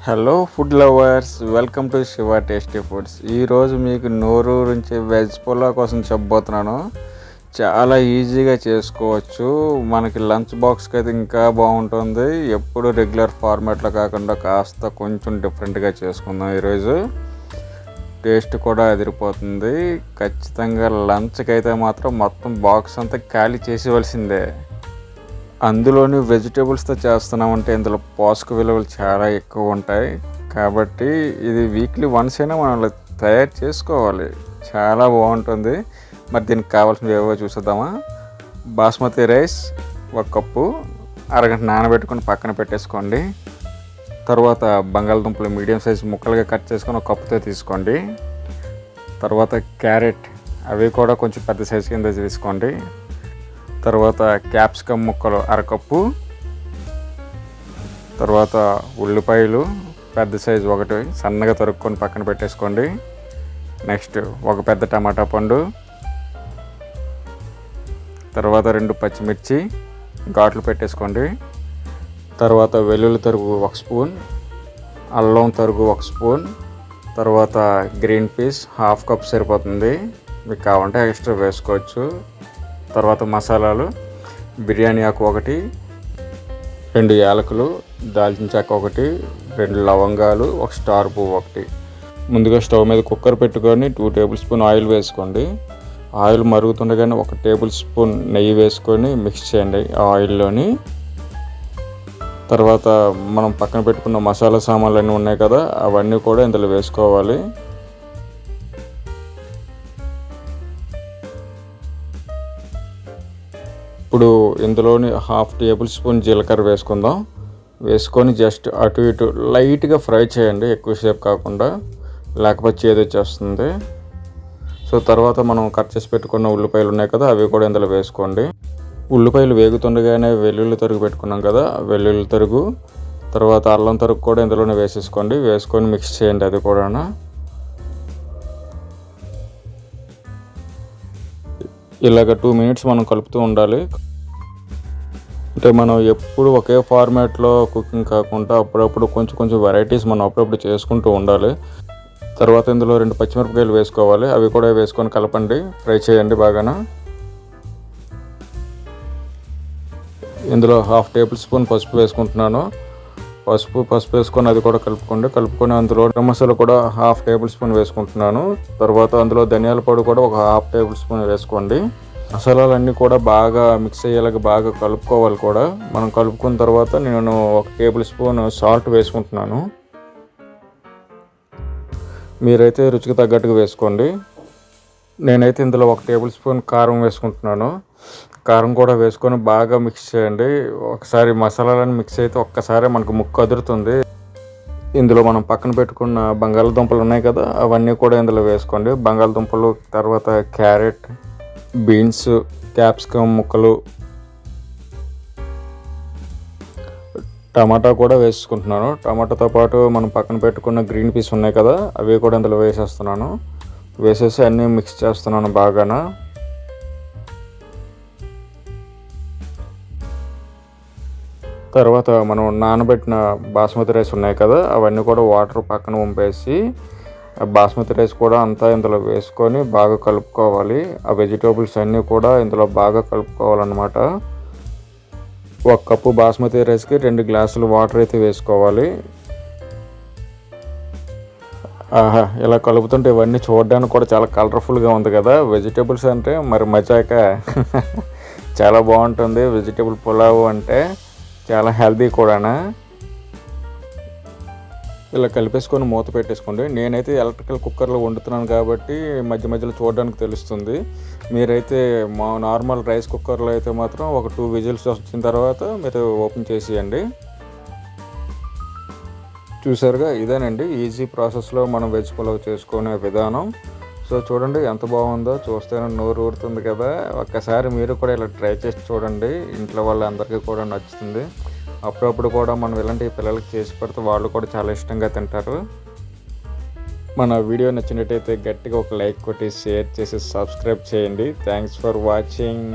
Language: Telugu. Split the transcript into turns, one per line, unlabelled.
Hello food lovers, welcome to Shiva tasty foods. ఈరోజు మీకు నోరూరించి వెజ్ పులావ్ కోసం చెప్పబోతున్నాను. చాలా ఈజీగా చేసుకోవచ్చు. మనకి లంచ్ బాక్స్కి అయితే ఇంకా బాగుంటుంది. ఎప్పుడు రెగ్యులర్ ఫార్మాట్లో కాకుండా కాస్త కొంచెం డిఫరెంట్గా చేసుకుందాం. ఈరోజు టేస్ట్ కూడా అదిరిపోతుంది. ఖచ్చితంగా లంచ్కి అయితే మాత్రం మొత్తం బాక్స్ అంతా ఖాళీ చేసేవలసిందే. అందులోని వెజిటేబుల్స్తో చేస్తున్నామంటే ఇందులో పోషక విలువలు చాలా ఎక్కువ ఉంటాయి. కాబట్టి ఇది వీక్లీ వన్స్ అయినా మనం తయారు చేసుకోవాలి. చాలా బాగుంటుంది. మరి దీనికి కావాల్సినవి ఏవో చూసేద్దామా. బాస్మతి రైస్ 1 కప్పు, అరగంట నానబెట్టుకొని పక్కన పెట్టేసుకోండి. తర్వాత బంగాళదుంపలు మీడియం సైజ్ ముక్కలుగా కట్ చేసుకొని 1 కప్పుతో తీసుకోండి. తర్వాత క్యారెట్, అవి కూడా కొంచెం పెద్ద సైజు కింద తీసుకోండి. తర్వాత క్యాప్సికమ్ ముక్కలు 1/2 కప్పు. తర్వాత ఉల్లిపాయలు పెద్ద సైజు 1 సన్నగా తరుక్కొని పక్కన పెట్టేసుకోండి. నెక్స్ట్ 1 పెద్ద టమాటా పండు. తర్వాత 2 పచ్చిమిర్చి ఘాట్లు పెట్టేసుకోండి. తర్వాత వెల్లుల్లి తరుగు 1 స్పూన్, అల్లం తరుగు 1 స్పూన్. తర్వాత గ్రీన్ పీస్ 1/2 కప్ సరిపోతుంది. మీకు కావాలంటే ఎక్స్ట్రా వేసుకోవచ్చు. తర్వాత మసాలాలు: బిర్యానీ ఆకు 1, 2 యాలకులు, దాల్చిన చెక్క 1, 2 లవంగాలు, 1 స్టార్ పువ్వు 1. ముందుగా స్టవ్ మీద కుక్కర్ పెట్టుకొని 2 టేబుల్ స్పూన్ ఆయిల్ వేసుకోండి. ఆయిల్ మరుగుతుండగానే 1 టేబుల్ స్పూన్ నెయ్యి వేసుకొని మిక్స్ చేయండి ఆ ఆయిల్లోని. తర్వాత మనం పక్కన పెట్టుకున్న మసాలా సామాన్లు అన్నీ ఉన్నాయి కదా, అవన్నీ కూడా ఇందులో వేసుకోవాలి. ఇప్పుడు ఇందులోని 1/2 టేబుల్ స్పూన్ జీలకర్ర వేసుకుందాం. వేసుకొని జస్ట్ అటు ఇటు లైట్గా ఫ్రై చేయండి, ఎక్కువసేపు కాకుండా, లేకపోతే చేదు వచ్చేస్తుంది. సో తర్వాత మనం కట్ చేసి పెట్టుకున్న ఉల్లిపాయలు ఉన్నాయి కదా, అవి కూడా ఇందులో వేసుకోండి. ఉల్లిపాయలు వేగుతుండగానే వెల్లుల్లి తరుగు పెట్టుకున్నాం కదా, వెల్లుల్లి తరుగు, తర్వాత అల్లం తరుగు కూడా ఇందులోనే వేసేసుకోండి. వేసుకొని మిక్స్ చేయండి. అది కూడా ఇలాగ 2 మినిట్స్ మనం కలుపుతూ ఉండాలి. అంటే మనం ఎప్పుడు ఒకే ఫార్మాట్లో కుకింగ్ కాకుండా అప్పుడప్పుడు కొంచెం వెరైటీస్ మనం అప్పుడప్పుడు చేసుకుంటూ ఉండాలి. తర్వాత ఇందులో 2 పచ్చిమిరపకాయలు వేసుకోవాలి. అవి కూడా వేసుకొని కలపండి, ఫ్రై చేయండి బాగా. ఇందులో 1/2 టేబుల్ స్పూన్ పసుపు వేసుకుంటున్నాను. పసుపు వేసుకొని అది కూడా కలుపుకొని అందులో గరం మసాలా కూడా 1/2 టేబుల్ స్పూన్ వేసుకుంటున్నాను. తర్వాత అందులో ధనియాల పొడి కూడా 1/2 టేబుల్ స్పూన్ వేసుకోండి. మసాలాలన్నీ కూడా బాగా మిక్స్ అయ్యేలాగా బాగా కలుపుకోవాలి కూడా. మనం కలుపుకున్న తర్వాత నేను 1 టేబుల్ స్పూన్ సాల్ట్ వేసుకుంటున్నాను. మీరైతే రుచికి తగ్గట్టుగా వేసుకోండి. నేనైతే ఇందులో 1 టేబుల్ స్పూన్ కారం వేసుకుంటున్నాను. కారం కూడా వేసుకొని బాగా మిక్స్ చేయండి. ఒకసారి మసాలాలన్నీ మిక్స్ అయితే ఒక్కసారి మనకు ముక్క అదురుతుంది. ఇందులో మనం పక్కన పెట్టుకున్న బంగాళదుంపలు ఉన్నాయి కదా, అవన్నీ కూడా ఇందులో వేసుకోండి. బంగాళదుంపలు, తర్వాత క్యారెట్, బీన్స్, క్యాప్సికమ్ ముక్కలు, టమాటా కూడా వేసుకుంటున్నాను. టమాటాతో పాటు మనం పక్కన పెట్టుకున్న గ్రీన్ పీస్ ఉన్నాయి కదా, అవి కూడా ఇందులో వేసేస్తున్నాను. వేసేసి అన్నీ మిక్స్ చేస్తున్నాను బాగా. తర్వాత మనం నానబెట్టిన బాస్మతి రైస్ ఉన్నాయి కదా, అవన్నీ కూడా వాటర్ పక్కన వంపేసి బాస్మతి రైస్ కూడా అంతా ఇందులో వేసుకొని బాగా కలుపుకోవాలి. ఆ వెజిటేబుల్స్ అన్నీ కూడా ఇందులో బాగా కలుపుకోవాలన్నమాట. 1 కప్పు బాస్మతి రైస్కి 2 గ్లాసులు వాటర్ అయితే వేసుకోవాలి. ఇలా కలుపుతుంటే ఇవన్నీ చూడడానికి కూడా చాలా కలర్ఫుల్గా ఉంది కదా. వెజిటేబుల్స్ అంటే మరి మజాక చాలా బాగుంటుంది. వెజిటేబుల్ పులావ్ అంటే చాలా హెల్తీ కూడా. ఇలా కలిపేసుకొని మూత పెట్టేసుకోండి. నేనైతే ఎలక్ట్రికల్ కుక్కర్లో వండుతున్నాను కాబట్టి మధ్యలో చూడడానికి తెలుస్తుంది. మీరైతే మా నార్మల్ రైస్ కుక్కర్లో అయితే మాత్రం ఒక 2 విజిల్స్ వచ్చిన తర్వాత మీరు ఓపెన్ చేసేయండి. చూసారుగా, ఇదేనండి ఈజీ ప్రాసెస్లో మనం వెజ్ పులావ్ చేసుకునే విధానం. సో చూడండి ఎంత బాగుందో, చూస్తేనే నోరు ఊరుతుంది కదా. ఒక్కసారి మీరు కూడా ఇలా ట్రై చేసి చూడండి. ఇంట్లో వాళ్ళందరికీ కూడా నచ్చుతుంది. అప్పుడప్పుడు కూడా మనం ఇలాంటి పిల్లలకి చేసి పెడితే వాళ్ళు కూడా చాలా ఇష్టంగా తింటారు. మన వీడియో నచ్చినట్టయితే గట్టిగా ఒక లైక్ కొట్టి షేర్ చేసి సబ్స్క్రైబ్ చేయండి. Thanks for watching.